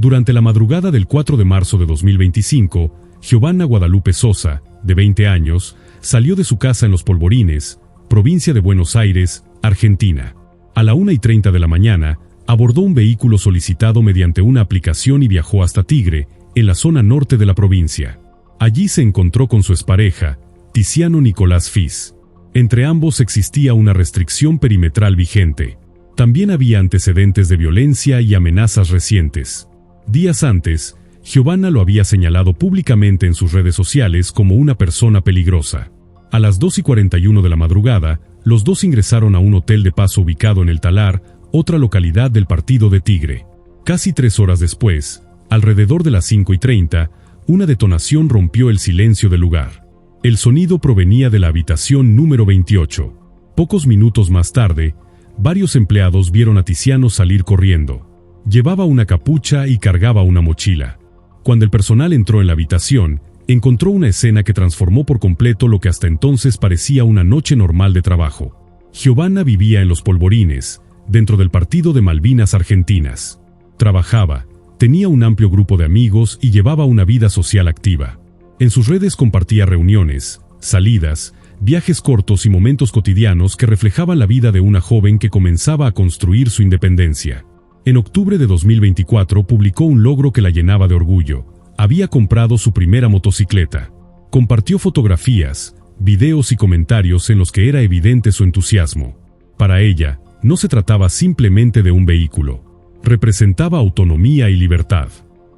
Durante la madrugada del 4 de marzo de 2025, Giovanna Guadalupe Sosa, de 20 años, salió de su casa en Los Polvorines, provincia de Buenos Aires, Argentina. A la 1:30 de la mañana, abordó un vehículo solicitado mediante una aplicación y viajó hasta Tigre, en la zona norte de la provincia. Allí se encontró con su expareja, Tiziano Nicolás Fis. Entre ambos existía una restricción perimetral vigente. También había antecedentes de violencia y amenazas recientes. Días antes, Giovanna lo había señalado públicamente en sus redes sociales como una persona peligrosa. A las 2:41 de la madrugada, los dos ingresaron a un hotel de paso ubicado en El Talar, otra localidad del partido de Tigre. Casi 3 horas después, alrededor de las 5:30, una detonación rompió el silencio del lugar. El sonido provenía de la habitación número 28. Pocos minutos más tarde, varios empleados vieron a Tiziano salir corriendo. Llevaba una capucha y cargaba una mochila. Cuando el personal entró en la habitación, encontró una escena que transformó por completo lo que hasta entonces parecía una noche normal de trabajo. Giovanna vivía en Los Polvorines, dentro del partido de Malvinas Argentinas. Trabajaba, tenía un amplio grupo de amigos y llevaba una vida social activa. En sus redes compartía reuniones, salidas, viajes cortos y momentos cotidianos que reflejaban la vida de una joven que comenzaba a construir su independencia. En octubre de 2024 publicó un logro que la llenaba de orgullo. Había comprado su primera motocicleta. Compartió fotografías, videos y comentarios en los que era evidente su entusiasmo. Para ella, no se trataba simplemente de un vehículo. Representaba autonomía y libertad.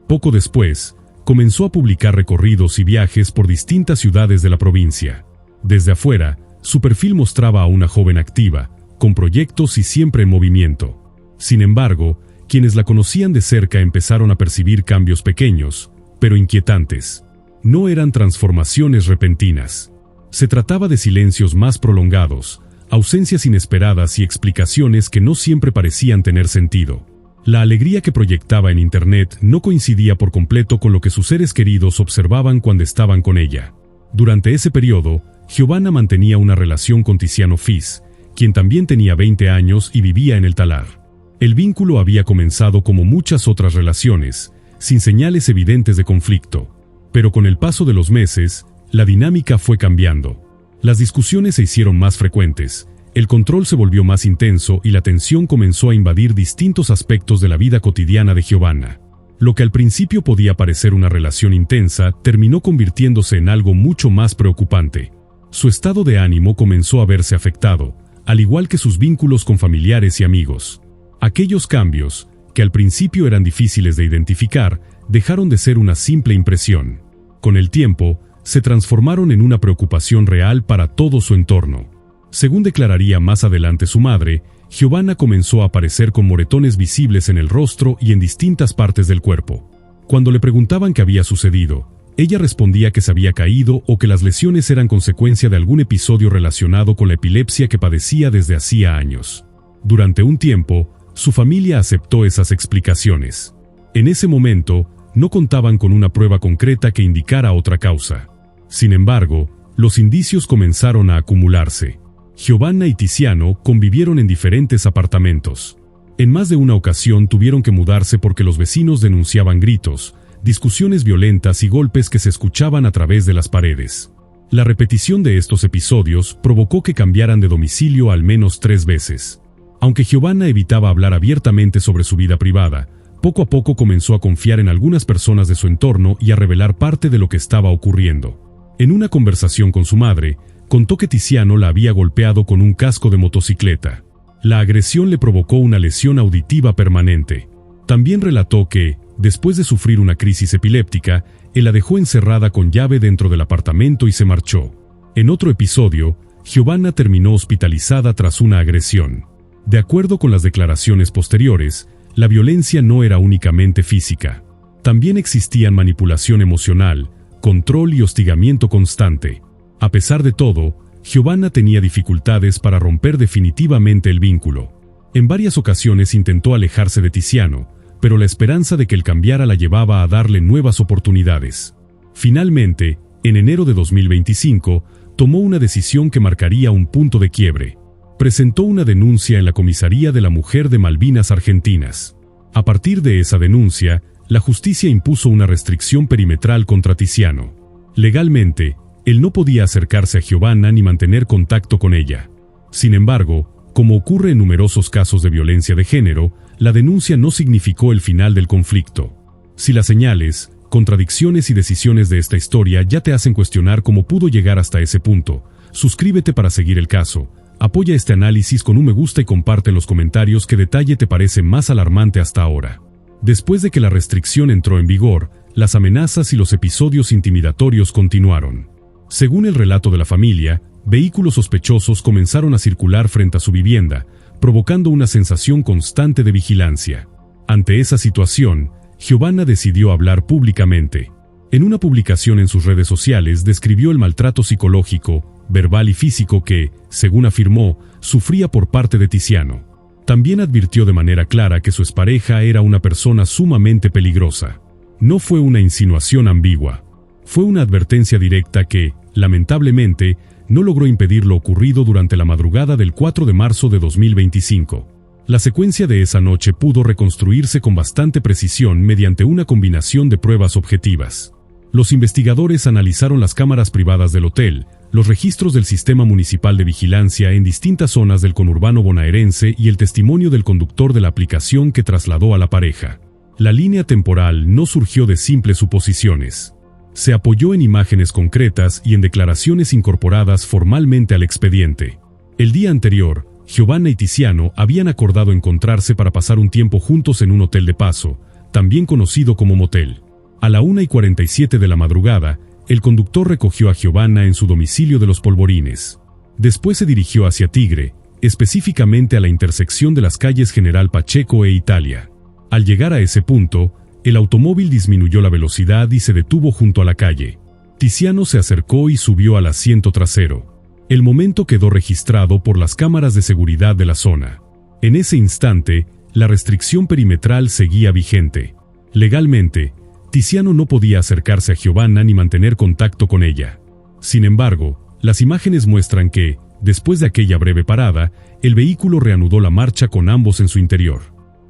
Poco después, comenzó a publicar recorridos y viajes por distintas ciudades de la provincia. Desde afuera, su perfil mostraba a una joven activa, con proyectos y siempre en movimiento. Sin embargo, quienes la conocían de cerca empezaron a percibir cambios pequeños, pero inquietantes. No eran transformaciones repentinas. Se trataba de silencios más prolongados, ausencias inesperadas y explicaciones que no siempre parecían tener sentido. La alegría que proyectaba en Internet no coincidía por completo con lo que sus seres queridos observaban cuando estaban con ella. Durante ese periodo, Giovanna mantenía una relación con Tiziano Fis, quien también tenía 20 años y vivía en El Talar. El vínculo había comenzado como muchas otras relaciones, sin señales evidentes de conflicto. Pero con el paso de los meses, la dinámica fue cambiando. Las discusiones se hicieron más frecuentes, el control se volvió más intenso y la tensión comenzó a invadir distintos aspectos de la vida cotidiana de Giovanna. Lo que al principio podía parecer una relación intensa, terminó convirtiéndose en algo mucho más preocupante. Su estado de ánimo comenzó a verse afectado, al igual que sus vínculos con familiares y amigos. Aquellos cambios, que al principio eran difíciles de identificar, dejaron de ser una simple impresión. Con el tiempo, se transformaron en una preocupación real para todo su entorno. Según declararía más adelante su madre, Giovanna comenzó a aparecer con moretones visibles en el rostro y en distintas partes del cuerpo. Cuando le preguntaban qué había sucedido, ella respondía que se había caído o que las lesiones eran consecuencia de algún episodio relacionado con la epilepsia que padecía desde hacía años. Durante un tiempo, su familia aceptó esas explicaciones. En ese momento, no contaban con una prueba concreta que indicara otra causa. Sin embargo, los indicios comenzaron a acumularse. Giovanna y Tiziano convivieron en diferentes apartamentos. En más de una ocasión tuvieron que mudarse porque los vecinos denunciaban gritos, discusiones violentas y golpes que se escuchaban a través de las paredes. La repetición de estos episodios provocó que cambiaran de domicilio al menos 3 veces. Aunque Giovanna evitaba hablar abiertamente sobre su vida privada, poco a poco comenzó a confiar en algunas personas de su entorno y a revelar parte de lo que estaba ocurriendo. En una conversación con su madre, contó que Tiziano la había golpeado con un casco de motocicleta. La agresión le provocó una lesión auditiva permanente. También relató que, después de sufrir una crisis epiléptica, él la dejó encerrada con llave dentro del apartamento y se marchó. En otro episodio, Giovanna terminó hospitalizada tras una agresión. De acuerdo con las declaraciones posteriores, la violencia no era únicamente física. También existían manipulación emocional, control y hostigamiento constante. A pesar de todo, Giovanna tenía dificultades para romper definitivamente el vínculo. En varias ocasiones intentó alejarse de Tiziano, pero la esperanza de que él cambiara la llevaba a darle nuevas oportunidades. Finalmente, en enero de 2025, tomó una decisión que marcaría un punto de quiebre. Presentó una denuncia en la Comisaría de la Mujer de Malvinas Argentinas. A partir de esa denuncia, La justicia impuso una restricción perimetral contra Tiziano. Legalmente, él no podía acercarse a Giovanna ni mantener contacto con ella. Sin embargo, como ocurre en numerosos casos de violencia de género, la denuncia no significó el final del conflicto. Si las señales, contradicciones y decisiones de esta historia ya te hacen cuestionar cómo pudo llegar hasta ese punto, suscríbete para seguir el caso, apoya este análisis con un me gusta y comparte en los comentarios qué detalle te parece más alarmante hasta ahora. Después de que la restricción entró en vigor, las amenazas y los episodios intimidatorios continuaron. Según el relato de la familia, vehículos sospechosos comenzaron a circular frente a su vivienda, provocando una sensación constante de vigilancia. Ante esa situación, Giovanna decidió hablar públicamente. En una publicación en sus redes sociales describió el maltrato psicológico, verbal y físico que, según afirmó, sufría por parte de Tiziano. También advirtió de manera clara que su expareja era una persona sumamente peligrosa. No fue una insinuación ambigua. Fue una advertencia directa que, lamentablemente, no logró impedir lo ocurrido durante la madrugada del 4 de marzo de 2025. La secuencia de esa noche pudo reconstruirse con bastante precisión mediante una combinación de pruebas objetivas. Los investigadores analizaron las cámaras privadas del hotel, los registros del sistema municipal de vigilancia en distintas zonas del conurbano bonaerense y el testimonio del conductor de la aplicación que trasladó a la pareja. La línea temporal no surgió de simples suposiciones. Se apoyó en imágenes concretas y en declaraciones incorporadas formalmente al expediente. El día anterior, Giovanna y Tiziano habían acordado encontrarse para pasar un tiempo juntos en un hotel de paso, también conocido como motel. A la 1:47 de la madrugada, el conductor recogió a Giovanna en su domicilio de Los Polvorines. Después se dirigió hacia Tigre, específicamente a la intersección de las calles General Pacheco e Italia. Al llegar a ese punto, el automóvil disminuyó la velocidad y se detuvo junto a la calle. Tiziano se acercó y subió al asiento trasero. El momento quedó registrado por las cámaras de seguridad de la zona. En ese instante, la restricción perimetral seguía vigente. Legalmente, Tiziano no podía acercarse a Giovanna ni mantener contacto con ella. Sin embargo, las imágenes muestran que, después de aquella breve parada, el vehículo reanudó la marcha con ambos en su interior.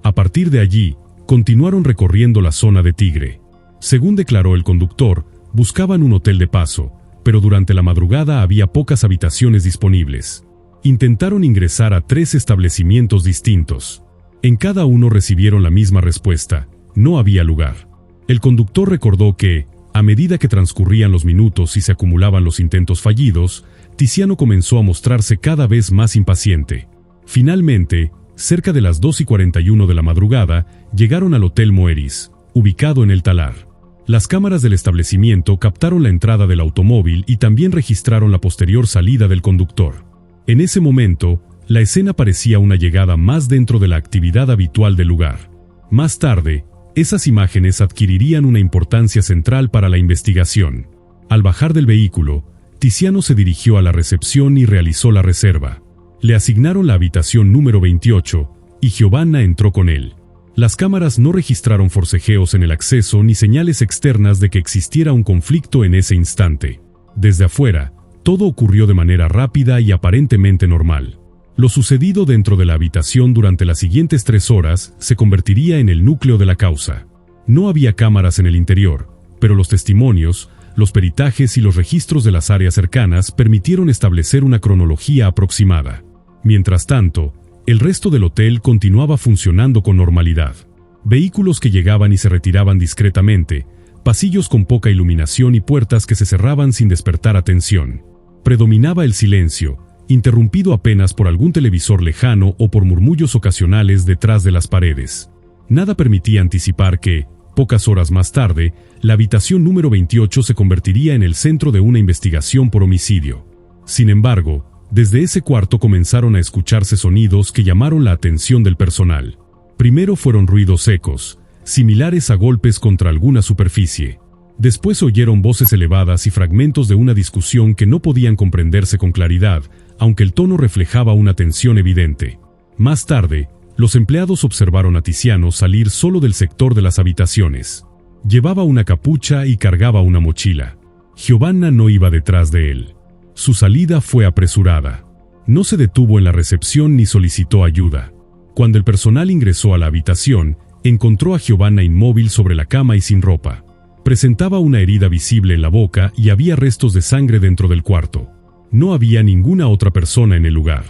A partir de allí, continuaron recorriendo la zona de Tigre. Según declaró el conductor, buscaban un hotel de paso, pero durante la madrugada había pocas habitaciones disponibles. Intentaron ingresar a 3 establecimientos distintos. En cada uno recibieron la misma respuesta: no había lugar. El conductor recordó que, a medida que transcurrían los minutos y se acumulaban los intentos fallidos, Tiziano comenzó a mostrarse cada vez más impaciente. Finalmente, cerca de las 2:41 de la madrugada, llegaron al Hotel Moeris, ubicado en el Talar. Las cámaras del establecimiento captaron la entrada del automóvil y también registraron la posterior salida del conductor. En ese momento, la escena parecía una llegada más dentro de la actividad habitual del lugar. Más tarde, esas imágenes adquirirían una importancia central para la investigación. Al bajar del vehículo, Tiziano se dirigió a la recepción y realizó la reserva. Le asignaron la habitación número 28, y Giovanna entró con él. Las cámaras no registraron forcejeos en el acceso ni señales externas de que existiera un conflicto en ese instante. Desde afuera, todo ocurrió de manera rápida y aparentemente normal. Lo sucedido dentro de la habitación durante las siguientes 3 horas se convertiría en el núcleo de la causa. No había cámaras en el interior, pero los testimonios, los peritajes y los registros de las áreas cercanas permitieron establecer una cronología aproximada. Mientras tanto, el resto del hotel continuaba funcionando con normalidad. Vehículos que llegaban y se retiraban discretamente, pasillos con poca iluminación y puertas que se cerraban sin despertar atención. Predominaba el silencio, interrumpido apenas por algún televisor lejano o por murmullos ocasionales detrás de las paredes. Nada permitía anticipar que, pocas horas más tarde, la habitación número 28 se convertiría en el centro de una investigación por homicidio. Sin embargo, desde ese cuarto comenzaron a escucharse sonidos que llamaron la atención del personal. Primero fueron ruidos secos, similares a golpes contra alguna superficie. Después oyeron voces elevadas y fragmentos de una discusión que no podían comprenderse con claridad, aunque el tono reflejaba una tensión evidente. Más tarde, los empleados observaron a Tiziano salir solo del sector de las habitaciones. Llevaba una capucha y cargaba una mochila. Giovanna no iba detrás de él. Su salida fue apresurada. No se detuvo en la recepción ni solicitó ayuda. Cuando el personal ingresó a la habitación, encontró a Giovanna inmóvil sobre la cama y sin ropa. Presentaba una herida visible en la boca y había restos de sangre dentro del cuarto. No había ninguna otra persona en el lugar.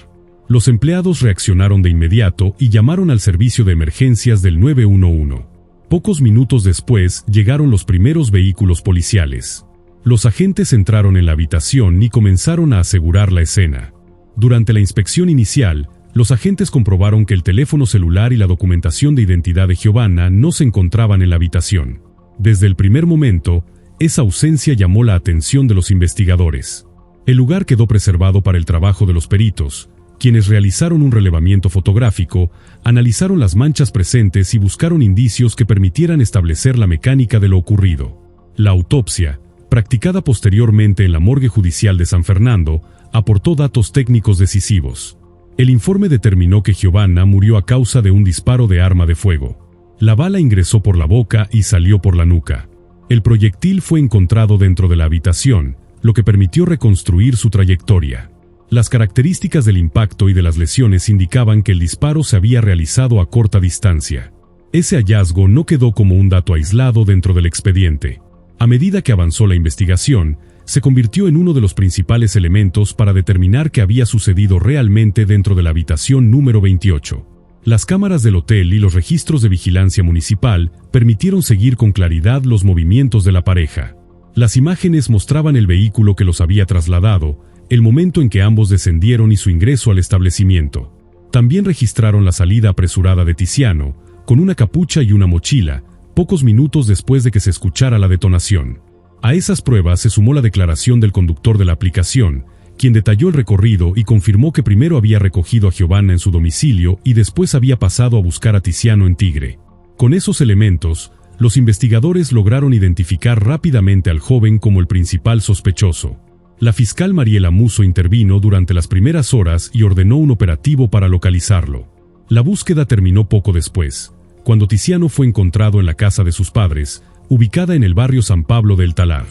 Los empleados reaccionaron de inmediato y llamaron al servicio de emergencias del 911. Pocos minutos después llegaron los primeros vehículos policiales. Los agentes entraron en la habitación y comenzaron a asegurar la escena. Durante la inspección inicial, los agentes comprobaron que el teléfono celular y la documentación de identidad de Giovanna no se encontraban en la habitación. Desde el primer momento, esa ausencia llamó la atención de los investigadores. El lugar quedó preservado para el trabajo de los peritos, quienes realizaron un relevamiento fotográfico, analizaron las manchas presentes y buscaron indicios que permitieran establecer la mecánica de lo ocurrido. La autopsia, practicada posteriormente en la morgue judicial de San Fernando, aportó datos técnicos decisivos. El informe determinó que Giovanna murió a causa de un disparo de arma de fuego. La bala ingresó por la boca y salió por la nuca. El proyectil fue encontrado dentro de la habitación, lo que permitió reconstruir su trayectoria. Las características del impacto y de las lesiones indicaban que el disparo se había realizado a corta distancia. Ese hallazgo no quedó como un dato aislado dentro del expediente. A medida que avanzó la investigación, se convirtió en uno de los principales elementos para determinar qué había sucedido realmente dentro de la habitación número 28. Las cámaras del hotel y los registros de vigilancia municipal permitieron seguir con claridad los movimientos de la pareja. Las imágenes mostraban el vehículo que los había trasladado, el momento en que ambos descendieron y su ingreso al establecimiento. También registraron la salida apresurada de Tiziano, con una capucha y una mochila, pocos minutos después de que se escuchara la detonación. A esas pruebas se sumó la declaración del conductor de la aplicación, quien detalló el recorrido y confirmó que primero había recogido a Giovanna en su domicilio y después había pasado a buscar a Tiziano en Tigre. Con esos elementos, los investigadores lograron identificar rápidamente al joven como el principal sospechoso. La fiscal Mariela Musso intervino durante las primeras horas y ordenó un operativo para localizarlo. La búsqueda terminó poco después, cuando Tiziano fue encontrado en la casa de sus padres, ubicada en el barrio San Pablo del Talar.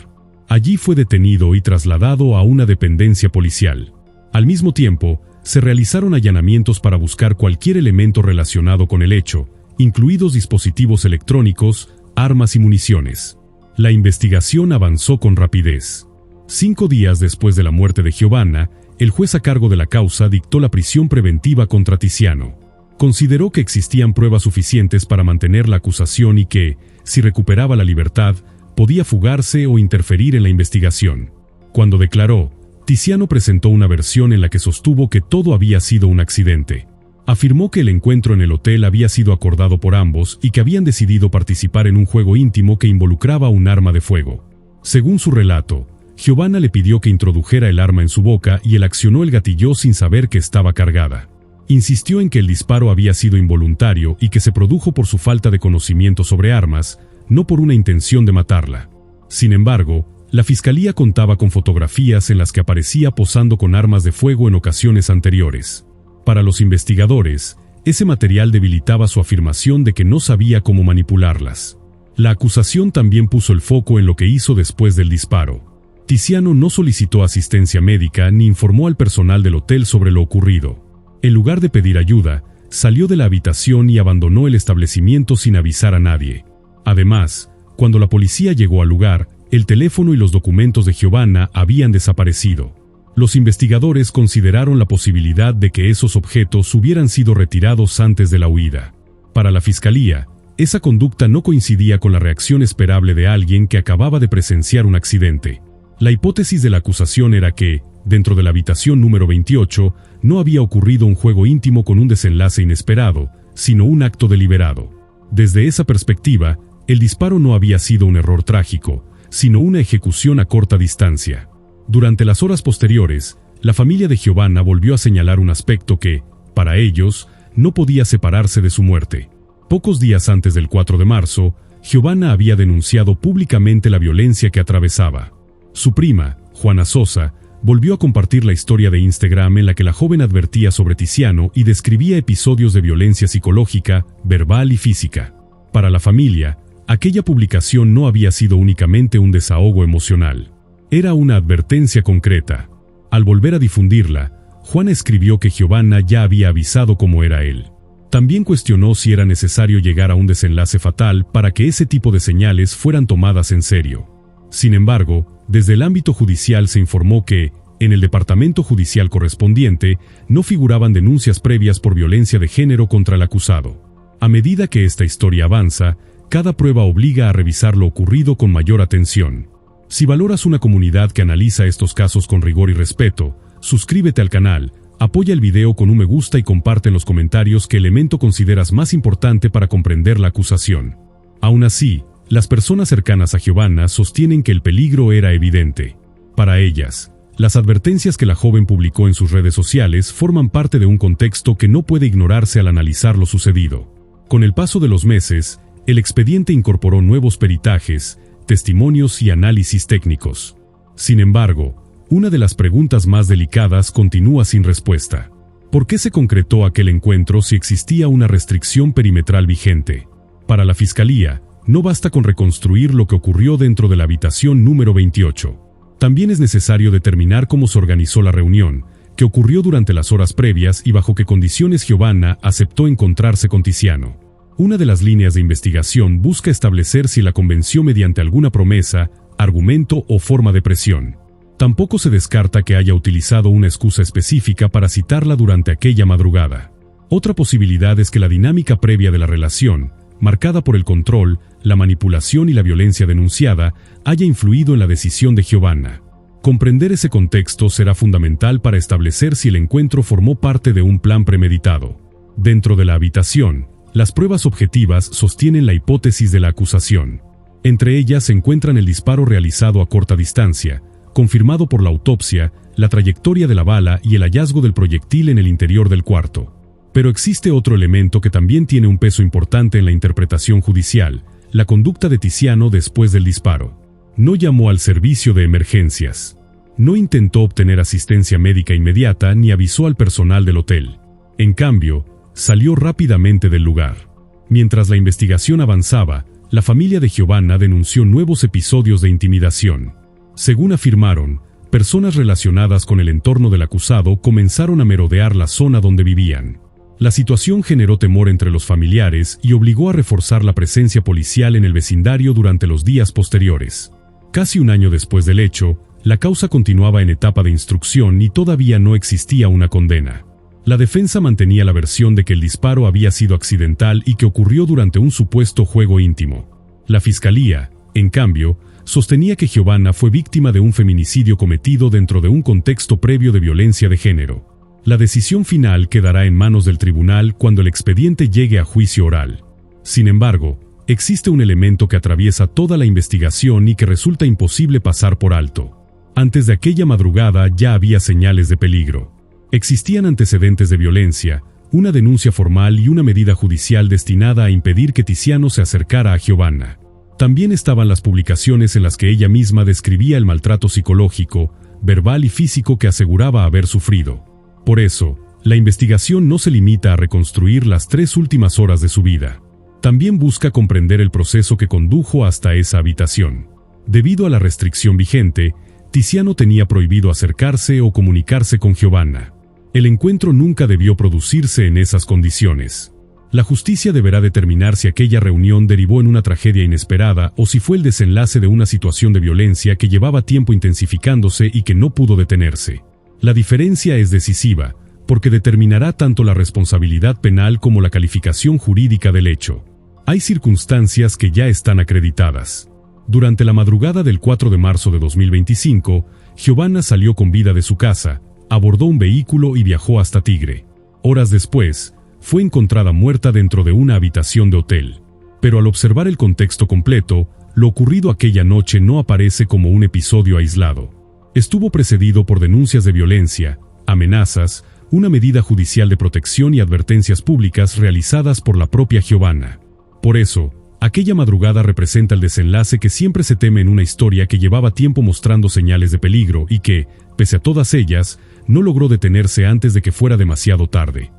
Allí fue detenido y trasladado a una dependencia policial. Al mismo tiempo, se realizaron allanamientos para buscar cualquier elemento relacionado con el hecho, incluidos dispositivos electrónicos, armas y municiones. La investigación avanzó con rapidez. 5 días después de la muerte de Giovanna, el juez a cargo de la causa dictó la prisión preventiva contra Tiziano. Consideró que existían pruebas suficientes para mantener la acusación y que, si recuperaba la libertad, podía fugarse o interferir en la investigación. Cuando declaró, Tiziano presentó una versión en la que sostuvo que todo había sido un accidente. Afirmó que el encuentro en el hotel había sido acordado por ambos y que habían decidido participar en un juego íntimo que involucraba un arma de fuego. Según su relato, Giovanna le pidió que introdujera el arma en su boca y él accionó el gatillo sin saber que estaba cargada. Insistió en que el disparo había sido involuntario y que se produjo por su falta de conocimiento sobre armas, no por una intención de matarla. Sin embargo, la fiscalía contaba con fotografías en las que aparecía posando con armas de fuego en ocasiones anteriores. Para los investigadores, ese material debilitaba su afirmación de que no sabía cómo manipularlas. La acusación también puso el foco en lo que hizo después del disparo. Tiziano no solicitó asistencia médica ni informó al personal del hotel sobre lo ocurrido. En lugar de pedir ayuda, salió de la habitación y abandonó el establecimiento sin avisar a nadie. Además, cuando la policía llegó al lugar, el teléfono y los documentos de Giovanna habían desaparecido. Los investigadores consideraron la posibilidad de que esos objetos hubieran sido retirados antes de la huida. Para la fiscalía, esa conducta no coincidía con la reacción esperable de alguien que acababa de presenciar un accidente. La hipótesis de la acusación era que, dentro de la habitación número 28, no había ocurrido un juego íntimo con un desenlace inesperado, sino un acto deliberado. Desde esa perspectiva, el disparo no había sido un error trágico, sino una ejecución a corta distancia. Durante las horas posteriores, la familia de Giovanna volvió a señalar un aspecto que, para ellos, no podía separarse de su muerte. Pocos días antes del 4 de marzo, Giovanna había denunciado públicamente la violencia que atravesaba. Su prima, Juana Sosa, volvió a compartir la historia de Instagram en la que la joven advertía sobre Tiziano y describía episodios de violencia psicológica, verbal y física. Para la familia, aquella publicación no había sido únicamente un desahogo emocional. Era una advertencia concreta. Al volver a difundirla, Juana escribió que Giovanna ya había avisado cómo era él. También cuestionó si era necesario llegar a un desenlace fatal para que ese tipo de señales fueran tomadas en serio. Sin embargo, desde el ámbito judicial se informó que, en el departamento judicial correspondiente, no figuraban denuncias previas por violencia de género contra el acusado. A medida que esta historia avanza, cada prueba obliga a revisar lo ocurrido con mayor atención. Si valoras una comunidad que analiza estos casos con rigor y respeto, suscríbete al canal, apoya el video con un me gusta y comparte en los comentarios qué elemento consideras más importante para comprender la acusación. Aún así, las personas cercanas a Giovanna sostienen que el peligro era evidente. Para ellas, las advertencias que la joven publicó en sus redes sociales forman parte de un contexto que no puede ignorarse al analizar lo sucedido. Con el paso de los meses, el expediente incorporó nuevos peritajes, testimonios y análisis técnicos. Sin embargo, una de las preguntas más delicadas continúa sin respuesta. ¿Por qué se concretó aquel encuentro si existía una restricción perimetral vigente? Para la Fiscalía, no basta con reconstruir lo que ocurrió dentro de la habitación número 28. También es necesario determinar cómo se organizó la reunión, qué ocurrió durante las horas previas y bajo qué condiciones Giovanna aceptó encontrarse con Tiziano. Una de las líneas de investigación busca establecer si la convenció mediante alguna promesa, argumento o forma de presión. Tampoco se descarta que haya utilizado una excusa específica para citarla durante aquella madrugada. Otra posibilidad es que la dinámica previa de la relación, marcada por el control, la manipulación y la violencia denunciada, haya influido en la decisión de Giovanna. Comprender ese contexto será fundamental para establecer si el encuentro formó parte de un plan premeditado. Dentro de la habitación, las pruebas objetivas sostienen la hipótesis de la acusación. Entre ellas se encuentran el disparo realizado a corta distancia, confirmado por la autopsia, la trayectoria de la bala y el hallazgo del proyectil en el interior del cuarto. Pero existe otro elemento que también tiene un peso importante en la interpretación judicial: la conducta de Tiziano después del disparo. No llamó al servicio de emergencias. No intentó obtener asistencia médica inmediata ni avisó al personal del hotel. En cambio, salió rápidamente del lugar. Mientras la investigación avanzaba, la familia de Giovanna denunció nuevos episodios de intimidación. Según afirmaron, personas relacionadas con el entorno del acusado comenzaron a merodear la zona donde vivían. La situación generó temor entre los familiares y obligó a reforzar la presencia policial en el vecindario durante los días posteriores. Casi un año después del hecho, la causa continuaba en etapa de instrucción y todavía no existía una condena. La defensa mantenía la versión de que el disparo había sido accidental y que ocurrió durante un supuesto juego íntimo. La Fiscalía, en cambio, sostenía que Giovanna fue víctima de un feminicidio cometido dentro de un contexto previo de violencia de género. La decisión final quedará en manos del tribunal cuando el expediente llegue a juicio oral. Sin embargo, existe un elemento que atraviesa toda la investigación y que resulta imposible pasar por alto. Antes de aquella madrugada ya había señales de peligro. Existían antecedentes de violencia, una denuncia formal y una medida judicial destinada a impedir que Tiziano se acercara a Giovanna. También estaban las publicaciones en las que ella misma describía el maltrato psicológico, verbal y físico que aseguraba haber sufrido. Por eso, la investigación no se limita a reconstruir las 3 últimas horas de su vida. También busca comprender el proceso que condujo hasta esa habitación. Debido a la restricción vigente, Tiziano tenía prohibido acercarse o comunicarse con Giovanna. El encuentro nunca debió producirse en esas condiciones. La justicia deberá determinar si aquella reunión derivó en una tragedia inesperada o si fue el desenlace de una situación de violencia que llevaba tiempo intensificándose y que no pudo detenerse. La diferencia es decisiva, porque determinará tanto la responsabilidad penal como la calificación jurídica del hecho. Hay circunstancias que ya están acreditadas. Durante la madrugada del 4 de marzo de 2025, Giovanna salió con vida de su casa, abordó un vehículo y viajó hasta Tigre. Horas después, fue encontrada muerta dentro de una habitación de hotel. Pero al observar el contexto completo, lo ocurrido aquella noche no aparece como un episodio aislado. Estuvo precedido por denuncias de violencia, amenazas, una medida judicial de protección y advertencias públicas realizadas por la propia Giovanna. Por eso, aquella madrugada representa el desenlace que siempre se teme en una historia que llevaba tiempo mostrando señales de peligro y que, pese a todas ellas, no logró detenerse antes de que fuera demasiado tarde.